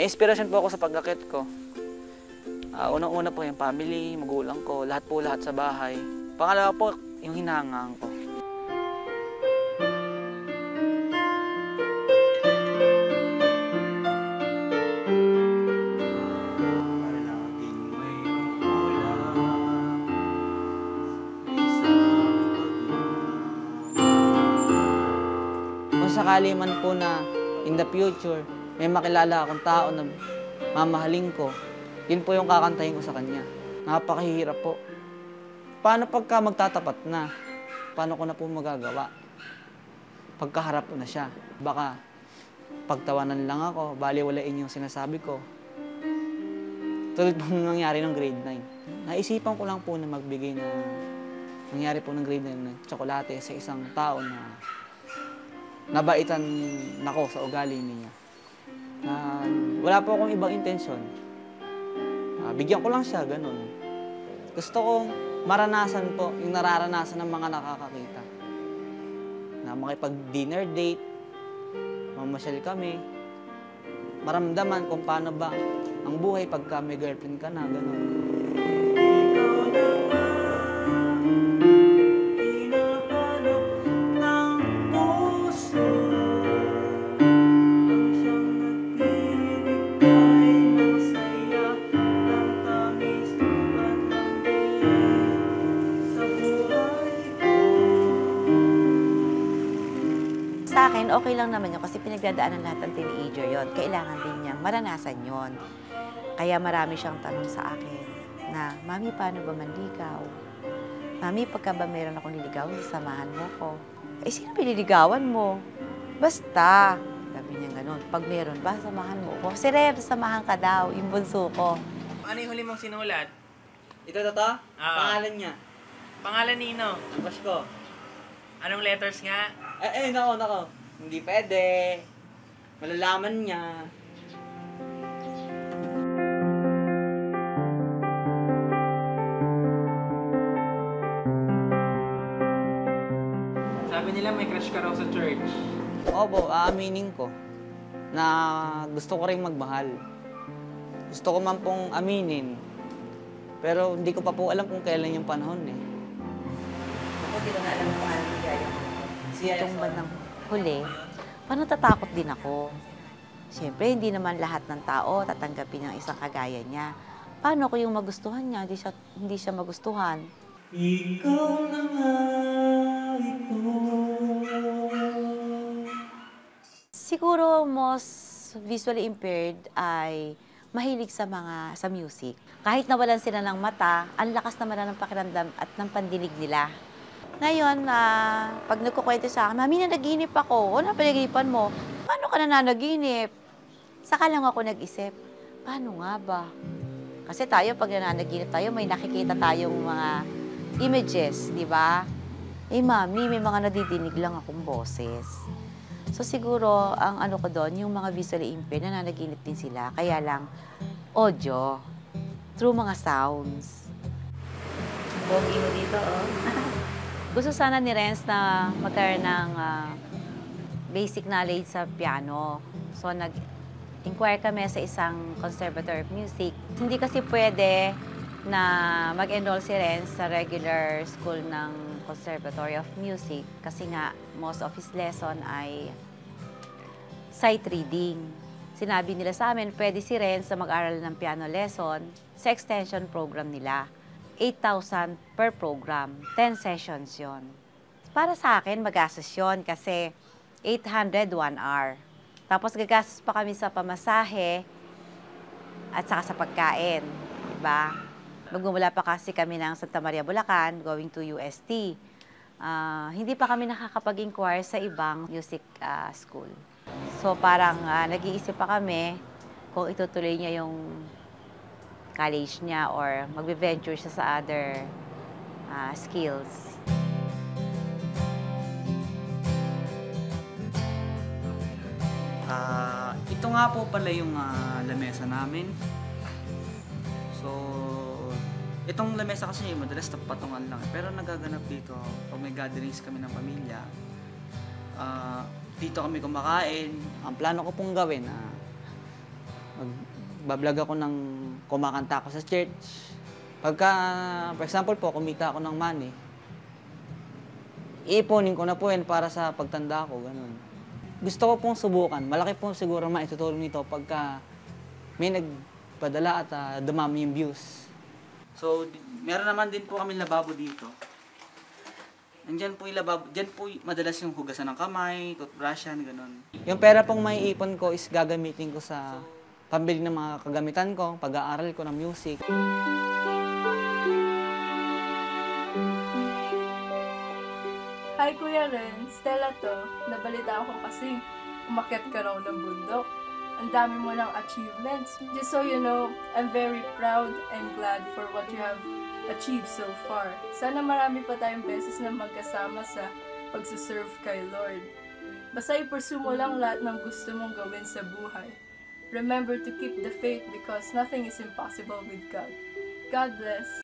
May inspirasyon po ako sa pag-akit ko. Unang-una po yung family, magulang ko, lahat sa bahay. Pangalawa po, yung hinahangaan ko. Kung sakali man po na in the future, may makilala akong tao na mamahalin ko, yun po yung kakantahin ko sa kanya. Napakahirap po. Paano pagka magtatapat na? Paano ko na po magagawa? Pagkaharap ko na siya. Baka pagtawanan lang ako, baliwalain yung sinasabi ko. Tulad po nung nangyari ng grade 9. Naisipan ko lang po na magbigay ng nangyari po ng grade 9 ng tsokolate sa isang tao na nabaitan nako sa ugali niya. Wala po akong ibang intensyon. Bigyan ko lang siya, ganun. Gusto kong maranasan po yung nararanasan ng mga nakakakita. Na makipag-dinner date, mamasyal kami, maramdaman kung paano ba ang buhay pagka may girlfriend ka na, ganun. Sa akin, okay lang naman yun kasi pinagdadaanan lahat ng teenager yon. Kailangan din niyang maranasan yon. Kaya marami siyang tanong sa akin na, Mami, paano ba manligaw? Mami, pagka ba meron akong niligawan, samahan mo ko. Eh, sino piniligawan mo? Basta. Sabi niya ganun. Pag meron ba, samahan mo ko. Si Rev, samahan ka daw, yung bunso ko. Ano yung huli mong sinulat? Ito? Pangalan niya. Pangalan nino? Pasko. Anong letters nga? Nako. Hindi pwede. Malalaman niya. Sabi nila may crush ka raw sa church. Opo, aaminin ko na gusto ko rin magmahal. Gusto ko man pong aminin. Pero hindi ko pa po alam kung kailan yung panahon eh. Ako, di ko na alam kung ano yung itong bandang huli, parang tatakot din ako. Siyempre, hindi naman lahat ng tao tatanggapin ang isang kagaya niya. Paano ko yung magustuhan niya, hindi siya magustuhan? Ikaw na nga ito. Siguro, most visually impaired ay mahilig sa music. Kahit nawalan sila ng mata, ang lakas naman ng pakiramdam at ng pandinig nila. Ngayon, pag nagkukwento sa akin, Mami, nanaginip ako. Ano panaginipan mo? Paano ka nananaginip? Saka lang ako nag-isip, paano nga ba? Kasi tayo, pag nananaginip tayo, may nakikita tayong mga images, di ba? Eh, Mami, may mga nadidinig lang akong boses. So, siguro, ang ano ko doon, yung mga visually impaired, nananaginip din sila. Kaya lang, audio, through mga sounds. Bogi mo dito, oh. Gusto sana ni Renz na magkaroon ng basic knowledge sa piano. So, nag-inquire kami sa isang conservatory of music. Hindi kasi pwede na mag-enroll si Renz sa regular school ng Conservatory of Music kasi nga, most of his lesson ay sight reading. Sinabi nila sa amin, pwede si Renz na mag-aral ng piano lesson sa extension program nila. 8,000 per program. 10 sessions yon. Para sa akin, magastos yun kasi 800 1 hour. Tapos gagastos pa kami sa pamasahe at saka sa pagkain. Diba? Magmumula pa kasi kami ng Santa Maria, Bulacan, going to UST. Hindi pa kami nakakapag-inquire sa ibang music school. So parang nag-iisip pa kami kung itutuloy niya yung college niya or magbe-venture siya sa other skills. Ito nga po pala yung lamesa namin. So, itong lamesa kasi madalas patungan lang. Pero nagaganap dito pag may gatherings kami ng pamilya. Dito kami kumakain. Ang plano ko pong gawin, Magbablog ako ng kumakanta ako sa church. Pagka, for example po, kumita ako ng money, iipunin ko na po yan para sa pagtanda ko, ganun. Gusto ko pong subukan. Malaki po siguro maitutulong nito pagka may nagpadala at dumami yung views. So, meron naman din po kami lababo dito. Nandyan po yung lababo. Diyan po madalas yung hugasan ng kamay, toothbrushan, ganun. Yung pera pong maiipon ko is gagamitin ko sa pambili ng mga kagamitan ko, pag-aaral ko ng music. Hi Kuya Ren, Stella to. Nabalita ako kasi umakyat ka raw ng bundok. Ang dami mo ng achievements. Just so you know, I'm very proud and glad for what you have achieved so far. Sana marami pa tayong beses na magkasama sa pagsiserve kay Lord. Basta i-pursue mo lang lahat ng gusto mong gawin sa buhay. Remember to keep the faith because nothing is impossible with God. God bless.